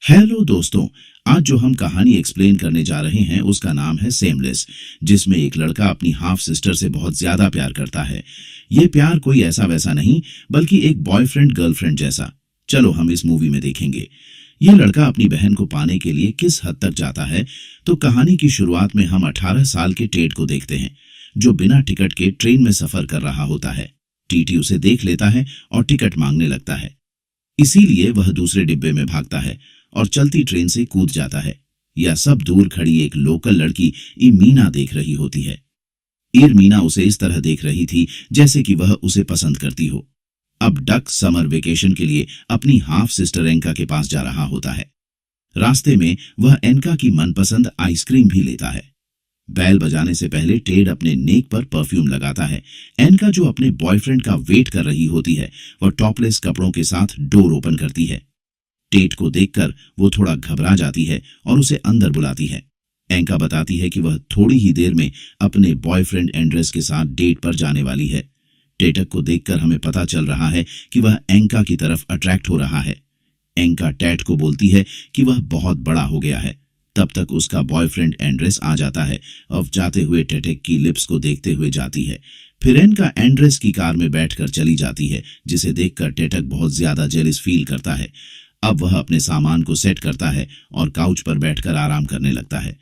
Hello दोस्तों। आज जो हम कहानी एक्सप्लेन करने जा रहे हैं उसका नाम है सेमलेस, जिसमें एक लड़का अपनी हाफ सिस्टर से बहुत ज्यादा प्यार करता है। ये प्यार कोई ऐसा वैसा नहीं, बल्कि एक बॉयफ्रेंड गर्लफ्रेंड जैसा। चलो हम इस मूवी में देखेंगे ये लड़का अपनी बहन को पाने के लिए किस हद तक जाता है। तो कहानी की शुरुआत में हम 18 साल के टेड को देखते हैं, जो बिना टिकट के ट्रेन में सफर कर रहा होता है। टीटी उसे देख लेता है और टिकट मांगने लगता है, इसीलिए वह दूसरे डिब्बे में भागता है और चलती ट्रेन से कूद जाता है। यह सब दूर खड़ी एक लोकल लड़की इमीना देख रही होती है। इरमीना उसे इस तरह देख रही थी जैसे कि वह उसे पसंद करती हो। अब डक समर वेकेशन के लिए अपनी हाफ सिस्टर एंका के पास जा रहा होता है। रास्ते में वह एंका की मनपसंद आइसक्रीम भी लेता है। बैल बजाने से पहले टेड अपने नेक पर परफ्यूम लगाता है। एंका, जो अपने बॉयफ्रेंड का वेट कर रही होती है, वह टॉपलेस कपड़ों के साथ डोर ओपन करती है। टेड को देखकर वो थोड़ा घबरा जाती है और उसे अंदर बुलाती है। एंका बताती है कि वह थोड़ी ही देर में अपने बॉयफ्रेंड एंड्रेस के साथ डेट पर जाने वाली है। टेटक को देखकर हमें पता चल रहा है कि वह एंका की तरफ अट्रैक्ट हो रहा है। एंका टैट को बोलती है कि वह बहुत बड़ा हो गया है। तब तक उसका बॉयफ्रेंड एंड्रेस आ जाता है और जाते हुए टेटक की लिप्स को देखते हुए जाती है। फिर एंका एंड्रेस की कार में बैठकर चली जाती है, जिसे देखकर टेटक बहुत ज्यादा जेलिस फील करता है। अब वह अपने सामान को सेट करता है और काउच पर बैठकर आराम करने लगता है।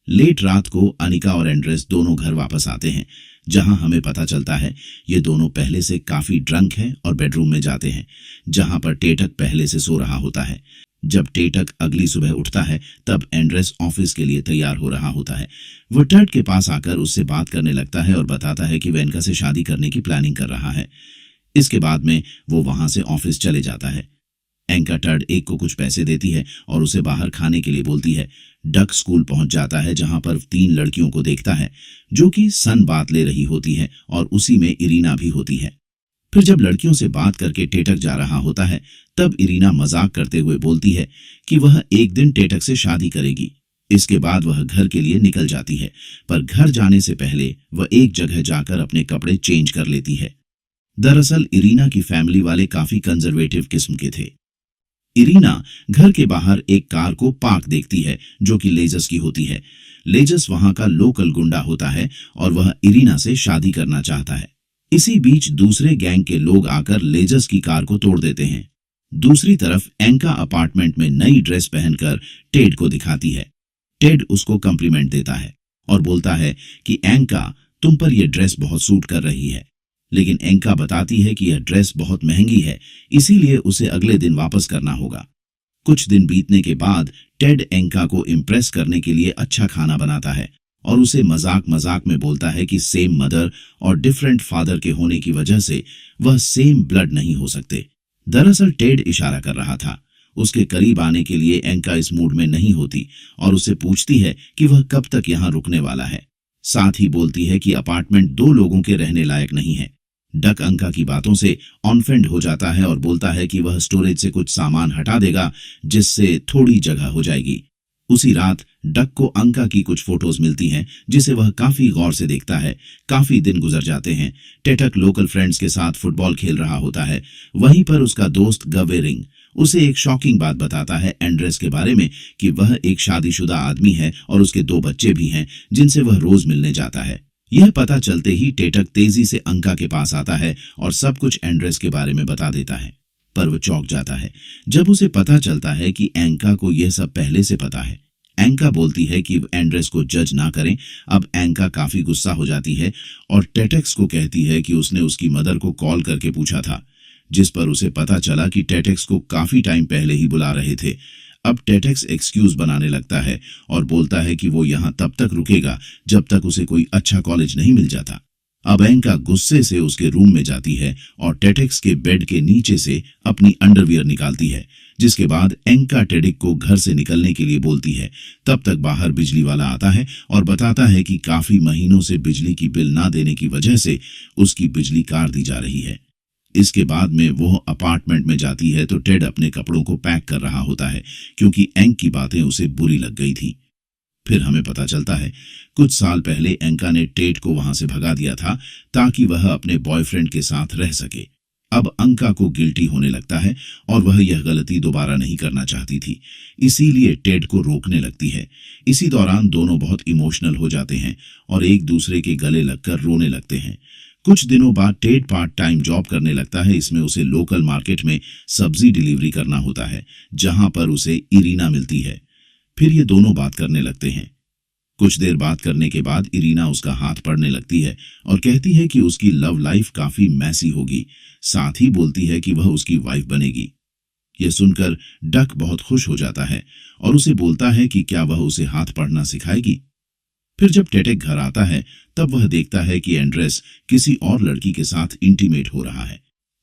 लेट रात को अनिका और एंड्रेस दोनों घर वापस आते हैं, जहां हमें पता चलता है ये दोनों पहले से काफी ड्रंक हैं और बेडरूम में जाते हैं, जहां पर टेटक पहले से सो रहा होता है। जब टेटक अगली सुबह उठता है तब एंड्रेस ऑफिस के लिए तैयार हो रहा होता है। वह टड के पास आकर उससे बात करने लगता है और बताता है कि वह एंका से शादी करने की प्लानिंग कर रहा है। इसके बाद में वो वहां से ऑफिस चले जाता है। एंका टड एक को कुछ पैसे देती है और उसे बाहर खाने के लिए बोलती है। डक स्कूल पहुंच जाता है, जहां पर 3 लड़कियों को देखता है जो कि सन बात ले रही होती है और उसी में इरीना भी होती है। फिर जब लड़कियों से बात करके टेटक जा रहा होता है, तब इरीना मजाक करते हुए बोलती है कि वह एक दिन टेटक से शादी करेगी। इसके बाद वह घर के लिए निकल जाती है, पर घर जाने से पहले वह एक जगह जाकर अपने कपड़े चेंज कर लेती है। दरअसल इरीना की फैमिली वाले काफी कंजर्वेटिव किस्म के थे। इरीना घर के बाहर एक कार को पार्क देखती है, जो कि लेजस की होती है। लेजस वहां का लोकल गुंडा होता है और वह इरीना से शादी करना चाहता है। इसी बीच दूसरे गैंग के लोग आकर लेजस की कार को तोड़ देते हैं। दूसरी तरफ एंका अपार्टमेंट में नई ड्रेस पहनकर टेड को दिखाती है। टेड उसको कॉम्प्लीमेंट देता है और बोलता है कि एंका, तुम पर यह ड्रेस बहुत सूट कर रही है। लेकिन एंका बताती है कि यह ड्रेस बहुत महंगी है, इसीलिए उसे अगले दिन वापस करना होगा। कुछ दिन बीतने के बाद टेड एंका को इम्प्रेस करने के लिए अच्छा खाना बनाता है और उसे मजाक मजाक में बोलता है कि सेम मदर और डिफरेंट फादर के होने की वजह से वह सेम ब्लड नहीं हो सकते। दरअसल टेड इशारा कर रहा था। उसके करीब आने के लिए एंका इस मूड में नहीं होती और उसे पूछती है कि वह कब तक यहाँ रुकने वाला है। साथ ही बोलती है कि अपार्टमेंट 2 लोगों के रहने लायक नहीं है। डक अंका की बातों से ऑनफेंड हो जाता है और बोलता है कि वह स्टोरेज से कुछ सामान हटा देगा, जिससे थोड़ी जगह हो जाएगी। उसी रात डक को अंका की कुछ फोटोज मिलती हैं, जिसे वह काफी गौर से देखता है। काफी दिन गुजर जाते हैं। टेटक लोकल फ्रेंड्स के साथ फुटबॉल खेल रहा होता है। वहीं पर उसका दोस्त गवेरिंग उसे एक शॉकिंग बात बताता है एंड्रेस के बारे में, कि वह एक शादीशुदा आदमी है और उसके 2 बच्चे भी हैं, जिनसे वह रोज मिलने जाता है। यह पता चलते ही टेटक तेजी से अंका के पास आता है और सब कुछ एंड्रेस के बारे में बता देता है, पर वह चौंक जाता है जब उसे पता चलता है कि एंका को यह सब पहले से पता है। एंका बोलती है कि एंड्रेस को जज ना करें। अब एंका काफी गुस्सा हो जाती है और टेटेक्स को कहती है कि उसने उसकी मदर को कॉल करके पूछा था, जिस पर उसे पता चला कि टेटेक्स को काफी टाइम पहले ही बुला रहे थे। अब टेटेक्स एक्सक्यूज बनाने लगता है और बोलता है कि वो यहाँ तब तक रुकेगा जब तक उसे कोई अच्छा कॉलेज नहीं मिल जाता। अब एंका गुस्से से उसके रूम में जाती है और टेटेक्स के बेड के नीचे से अपनी अंडरवियर निकालती है, जिसके बाद एंका टेडिक को घर से निकलने के लिए बोलती है। तब तक बाहर बिजली वाला आता है और बताता है कि काफी महीनों से बिजली की बिल ना देने की वजह से उसकी बिजली काट दी जा रही है। इसके बाद में वो अपार्टमेंट में जाती है तो टेड अपने कपड़ों को पैक कर रहा होता है, क्योंकि एंक की बातें उसे बुरी लग गई थी। फिर हमें पता चलता है कुछ साल पहले एंका ने टेड को वहां से भगा दिया था ताकि वह अपने बॉयफ्रेंड के साथ रह सके। अब अंका को गिल्टी होने लगता है और वह यह गलती दोबारा नहीं करना चाहती थी, इसीलिए टेड को रोकने लगती है। इसी दौरान दोनों बहुत इमोशनल हो जाते हैं और एक दूसरे के गले लगकर रोने लगते हैं। कुछ दिनों बाद टेड पार्ट टाइम जॉब करने लगता है। इसमें उसे लोकल मार्केट में सब्जी डिलीवरी करना होता है, जहां पर उसे इरीना मिलती है। फिर ये दोनों बात करने लगते हैं। कुछ देर बात करने के बाद इरीना उसका हाथ पकड़ने लगती है और कहती है कि उसकी लव लाइफ काफी मैसी होगी। साथ ही बोलती है कि वह उसकी वाइफ बनेगी। यह सुनकर डक बहुत खुश हो जाता है और उसे बोलता है कि क्या वह उसे हाथ पकड़ना सिखाएगी। फिर जब टेटेक घर आता है तब वह देखता है कि एंड्रेस किसी और लड़की के साथ इंटीमेट हो रहा है।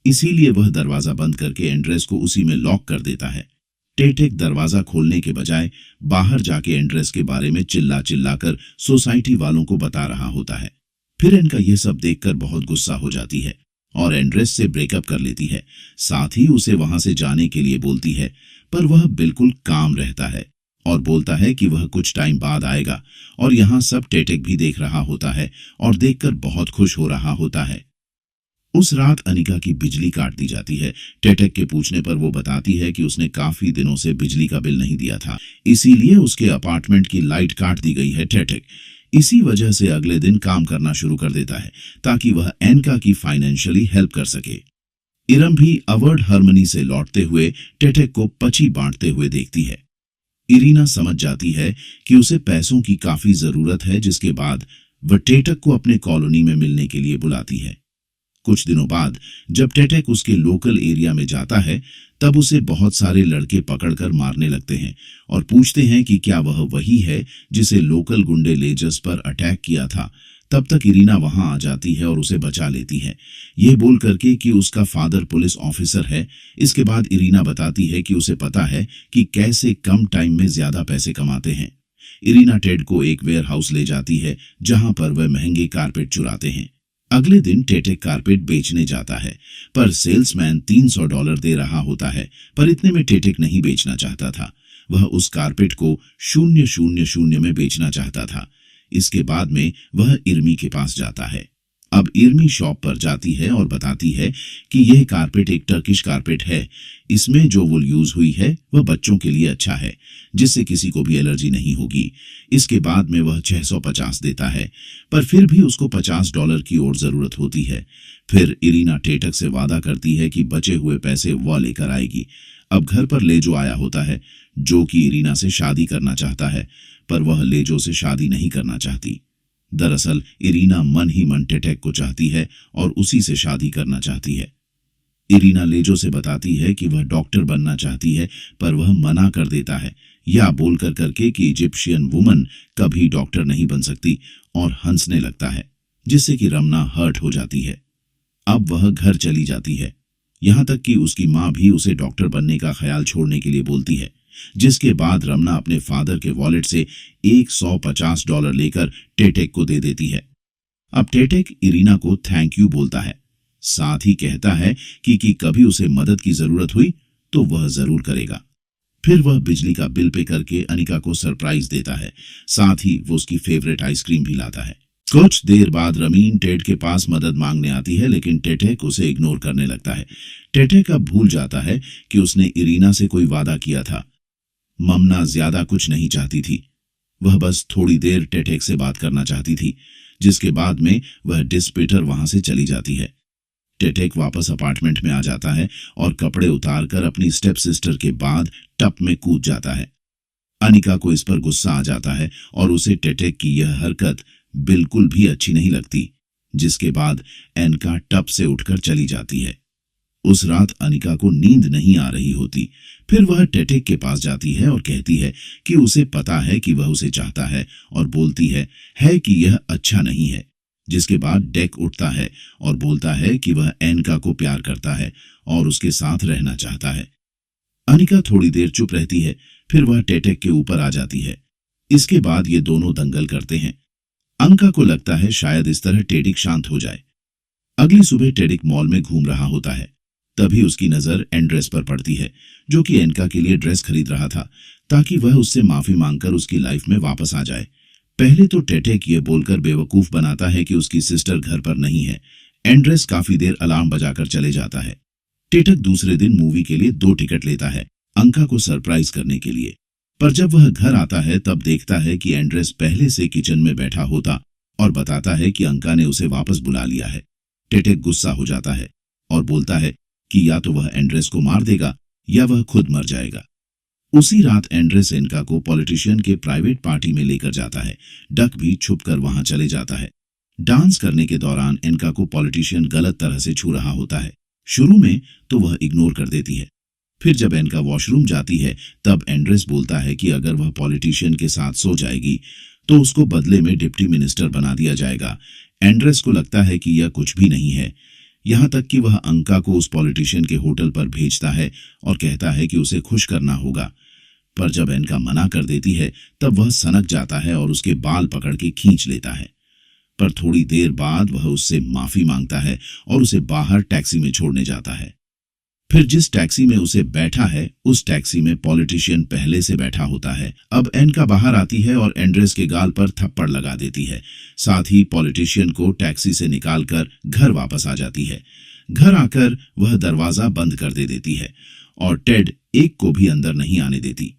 इसीलिए वह दरवाजा बंद करके एंड्रेस को उसी में लॉक कर देता है। टेटेक दरवाजा खोलने के बजाय बाहर जाके एंड्रेस के बारे में चिल्ला चिल्लाकर सोसाइटी वालों को बता रहा होता है। फिर इनका यह सब देखकर बहुत गुस्सा हो जाती है और एंड्रेस से ब्रेकअप कर लेती है। साथ ही उसे वहां से जाने के लिए बोलती है, पर वह बिल्कुल काम रहता है और बोलता है कि वह कुछ टाइम बाद आएगा। और यहाँ सब टेटेक भी देख रहा होता है और देखकर बहुत खुश हो रहा होता है। उस रात अनिका की बिजली काट दी जाती है। टेटेक के पूछने पर वो बताती है कि उसने काफी दिनों से बिजली का बिल नहीं दिया था, इसीलिए उसके अपार्टमेंट की लाइट काट दी गई है। टेटेक इसी वजह से अगले दिन काम करना शुरू कर देता है ताकि वह एनका की फाइनेंशियली हेल्प कर सके। इरम भी अवर्ड हार्मनी से लौटते हुए टेटेक को पची बांटते हुए देखती है। इरीना समझ जाती है कि उसे पैसों की काफी जरूरत है, जिसके बाद वह टेटेक को अपने कॉलोनी में मिलने के लिए बुलाती है। कुछ दिनों बाद जब टेटेक उसके लोकल एरिया में जाता है तब उसे बहुत सारे लड़के पकड़कर मारने लगते हैं और पूछते हैं कि क्या वह वही है जिसे लोकल गुंडे लेजर्स पर अटैक किया था। तब तक इरीना वहां आ जाती है और उसे बचा लेती है, यह बोल करके कि उसका फादर पुलिस ऑफिसर है। इसके बाद इरीना बताती है कि उसे पता है कि कैसे कम टाइम में ज्यादा पैसे कमाते हैं। इरीना टेड को एक वेयर हाउस ले जाती है जहां पर वह महंगे कारपेट चुराते हैं। अगले दिन टेटेक कारपेट बेचने जाता है, पर सेल्समैन $300 दे रहा होता है, पर इतने में टेटेक नहीं बेचना चाहता था। वह उस कारपेट को 000 में बेचना चाहता था। इसके बाद में वह इर्मी के पास जाता है। अब इर्मी शॉप पर जाती है और बताती है कि यह कारपेट एक टर्किश कारपेट है। इसमें जो वूल यूज हुई है वह बच्चों के लिए अच्छा है, जिससे किसी को भी एलर्जी नहीं होगी। इसके बाद में वह 650 देता है, पर फिर भी उसको $50 की और जरूरत होती है। फिर इरीना टेटेक से वादा करती है कि बचे हुए पैसे वह लेकर आएगी। अब घर पर लेजो आया होता है, जो कि इरीना से शादी करना चाहता है, पर वह लेजो से शादी नहीं करना चाहती। दरअसल इरीना मन ही मन टेटेक को चाहती है और उसी से शादी करना चाहती है। इरीना लेजो से बताती है कि वह डॉक्टर बनना चाहती है, पर वह मना कर देता है, या बोलकर करके कि इजिप्शियन वुमन कभी डॉक्टर नहीं बन सकती, और हंसने लगता है, जिससे कि रमना हर्ट हो जाती है। अब वह घर चली जाती है, यहां तक कि उसकी मां भी उसे डॉक्टर बनने का ख्याल छोड़ने के लिए बोलती है। जिसके बाद रमना अपने फादर के वॉलेट से $150 लेकर टेटेक को दे देती है। अब टेटेक इरीना को थैंक यू बोलता है, साथ ही कहता है कि कभी उसे मदद की जरूरत हुई तो वह जरूर करेगा। फिर वह बिजली का बिल पे करके अनिका को सरप्राइज देता है, साथ ही वो उसकी फेवरेट आइसक्रीम भी लाता है। कुछ देर बाद रमीन टेड के पास मदद मांगने आती है, लेकिन टेटेक उसे इग्नोर करने लगता है। टेटेक अब भूल जाता है कि उसने इरीना से कोई वादा किया था। ममना ज्यादा कुछ नहीं चाहती थी, वह बस थोड़ी देर टेटेक से बात करना चाहती थी, जिसके बाद में वह डिस्पेटर वहां से चली जाती है। टेटेक वापस अपार्टमेंट में आ जाता है और कपड़े उतारकर अपनी स्टेप सिस्टर के बाद टप में कूद जाता है। अनिका को इस पर गुस्सा आ जाता है और उसे टेटेक की यह हरकत बिल्कुल भी अच्छी नहीं लगती, जिसके बाद एनका टप से उठकर चली जाती है। उस रात अनिका को नींद नहीं आ रही होती। फिर वह टेटेक के पास जाती है और कहती है कि उसे पता है कि वह उसे चाहता है, और बोलती है कि यह अच्छा नहीं है। जिसके बाद डेक उठता है और बोलता है कि वह एनका को प्यार करता है और उसके साथ रहना चाहता है। अनिका थोड़ी देर चुप रहती है, फिर वह टेटेक के ऊपर आ जाती है। इसके बाद ये दोनों दंगल करते हैं। अंका को लगता है शायद इस तरह टेडिक शांत हो जाए। अगली सुबह टेडिक मॉल में घूम रहा होता है, तभी उसकी नजर एंड्रेस पर पड़ती है, जो कि एनका के लिए ड्रेस खरीद रहा था ताकि वह उससे माफी मांगकर उसकी लाइफ में वापस आ जाए। पहले तो टेटेक ये बोलकर बेवकूफ बनाता है कि उसकी सिस्टर घर पर नहीं है। एंड्रेस काफी देर अलार्म बजाकर चले जाता है। टेटक दूसरे दिन मूवी के लिए 2 टिकट लेता है, अंका को सरप्राइज करने के लिए। पर जब वह घर आता है तब देखता है कि एंड्रेस पहले से किचन में बैठा होता और बताता है कि अंका ने उसे वापस बुला लिया है। टेटक गुस्सा हो जाता है और बोलता है कि या तो वह एंड्रेस को मार देगा या वह खुद मर जाएगा। उसी रात एंड्रेस एनका को पॉलिटिशियन के प्राइवेट पार्टी में लेकर जाता है। डक भी छुपकर वहां चले जाता है। डांस करने के दौरान एनका को पॉलिटिशियन गलत तरह से छू रहा होता है। शुरू में तो वह इग्नोर कर देती है। फिर जब एनका वॉशरूम जाती है तब एंड्रेस बोलता है कि अगर वह पॉलिटिशियन के साथ सो जाएगी तो उसको बदले में डिप्टी मिनिस्टर बना दिया जाएगा। एंड्रेस को लगता है कि यह कुछ भी नहीं है, यहां तक कि वह अंका को उस पॉलिटिशियन के होटल पर भेजता है और कहता है कि उसे खुश करना होगा। पर जब एनका मना कर देती है तब वह सनक जाता है और उसके बाल पकड़ के खींच लेता है। पर थोड़ी देर बाद वह उससे माफी मांगता है और उसे बाहर टैक्सी में छोड़ने जाता है। फिर जिस टैक्सी में उसे बैठा है उस टैक्सी में पॉलिटिशियन पहले से बैठा होता है। अब एनका बाहर आती है और एंड्रेस के गाल पर थप्पड़ लगा देती है। साथ ही पॉलिटिशियन को टैक्सी से निकालकर घर वापस आ जाती है। घर आकर वह दरवाजा बंद कर देती है और टेड एक को भी अंदर नहीं आने देती।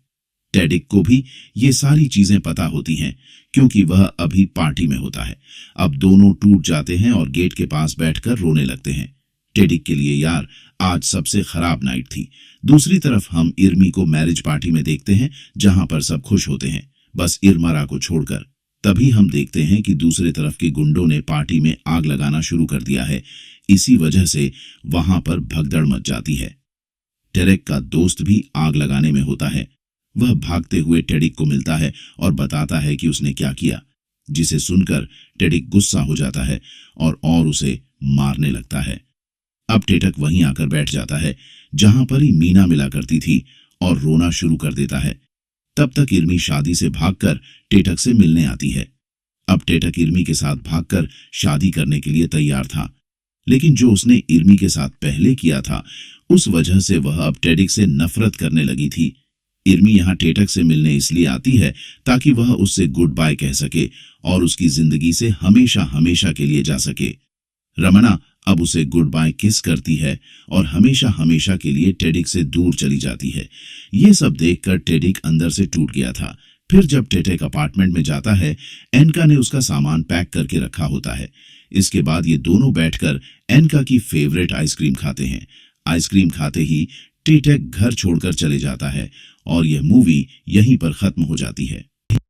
टेडिक को भी ये सारी चीजें पता होती हैं क्योंकि वह अभी पार्टी में होता है। अब दोनों टूट जाते हैं और गेट के पास बैठकर रोने लगते हैं। टेडिक के लिए यार आज सबसे खराब नाइट थी। दूसरी तरफ हम इर्मी को मैरिज पार्टी में देखते हैं जहां पर सब खुश होते हैं, बस इर्मरा को छोड़कर। तभी हम देखते हैं कि दूसरे तरफ के गुंडों ने पार्टी में आग लगाना शुरू कर दिया है। इसी वजह से वहां पर भगदड़ मच जाती है। टेरेक का दोस्त भी आग लगाने में होता है। वह भागते हुए टेडिक को मिलता है और बताता है कि उसने क्या किया, जिसे सुनकर टेडिक गुस्सा हो जाता है और उसे मारने लगता है। अब टेटक वहीं आकर बैठ जाता है जहां पर ही मीना मिला करती थी और रोना शुरू कर देता है। तब तक इर्मी शादी से भागकर टेटक से मिलने आती है। अब टेटक इर्मी के साथ भागकर शादी करने के लिए तैयार था, लेकिन जो उसने इर्मी के साथ पहले किया था उस वजह से वह अब टेडिक से नफरत करने लगी थी। इर्मी यहाँ टेटक से मिलने इसलिए आती है ताकि वह उससे गुड बाय कह सके और उसकी जिंदगी से हमेशा हमेशा के लिए जा सके। रमना अब उसे गुड बाय किस करती है और हमेशा हमेशा के लिए टेडिक से दूर चली जाती है। ये सब देखकर टेडिक अंदर से टूट गया था। फिर जब टेटेक अपार्टमेंट में जाता है, एनका ने उसका सामान पैक करके रखा होता है। इसके बाद ये दोनों बैठकर एनका की फेवरेट आइसक्रीम खाते हैं। आइसक्रीम खाते ही टेटेक घर छोड़कर चले जाता है और यह मूवी यहीं पर खत्म हो जाती है।